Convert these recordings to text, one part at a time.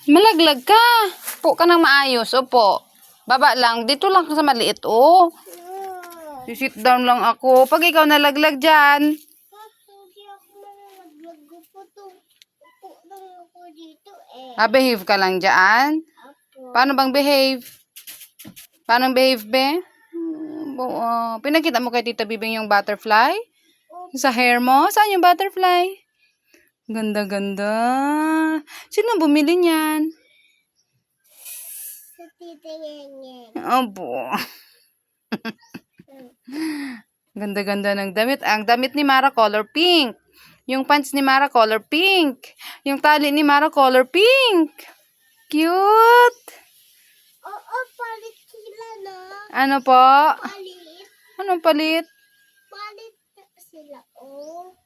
Malaglag ka. Po ka nang maayos. Opo. Baba lang. Dito lang ka sa maliit. Oh. Sit down lang ako. Pag ikaw nalaglag dyan. Hindi ako malaglag. Upo lang ako dito eh. Behave ka lang dyan. Apo. Paano bang behave? Paano behave, be? Pinakita mo kay Tita Bibing yung butterfly? Sa hair mo? Saan yung butterfly? Ganda-ganda. Sino bumili niyan? Sa tita Nyenyen. Opo. Ganda-ganda ng damit. Ang damit ni Mara color pink. Yung pants ni Mara color pink. Yung tali ni Mara color pink. Cute. Oo, palit sila na. Ano po? Palit. Anong palit? Palit sila. Oh.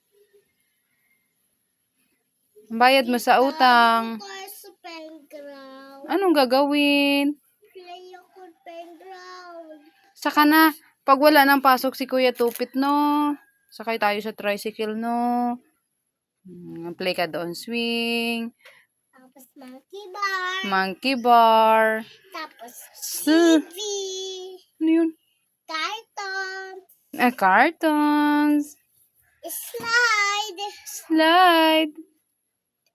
Bayad mo sa utang. Tayo sa playground. Anong gagawin? Play ako playground. Saka na, pag wala nang pasok si Kuya Tupit, no? Sakay tayo sa tricycle, no? Play ka doon, swing. Tapos monkey bar. Monkey bar. Tapos S- TV. Ano yun? Carton. Cartons. Slide. Slide.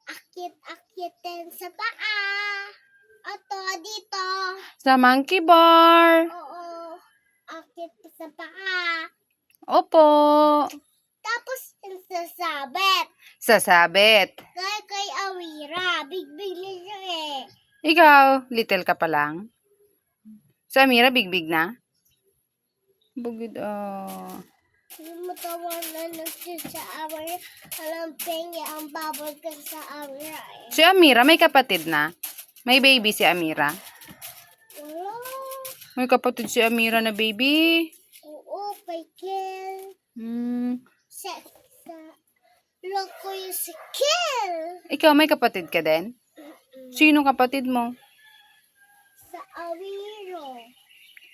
Akit-akitin sa paa. Oto, dito. Sa monkey bar. Oo. Akit sa paa. Opo. Tapos sasabit. Sasabit. Kay Awira. Big-big niya eh. Ikaw, little ka pa lang. Sa Amira, big-big na? Bugid, Yung matawanan na siya sa Awira. Alam pengi ang babal ka sa Awira eh. Si Amira, may kapatid na? May baby si Amira? Wala. May kapatid si Amira na baby? Oo, kay Kel. Sa loko yung si Kel. Ikaw, may kapatid ka din? Sino kapatid mo? Sa Awiro.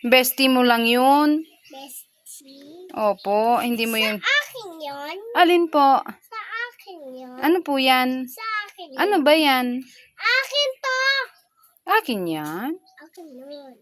Bestie mo lang yun? Bestie. Opo, hindi mo yun. Akin yon. Alin po? Sa akin yon. Ano po yan? Sa akin yun. Ano ba yan? Akin to. Akin yan? Akin yun.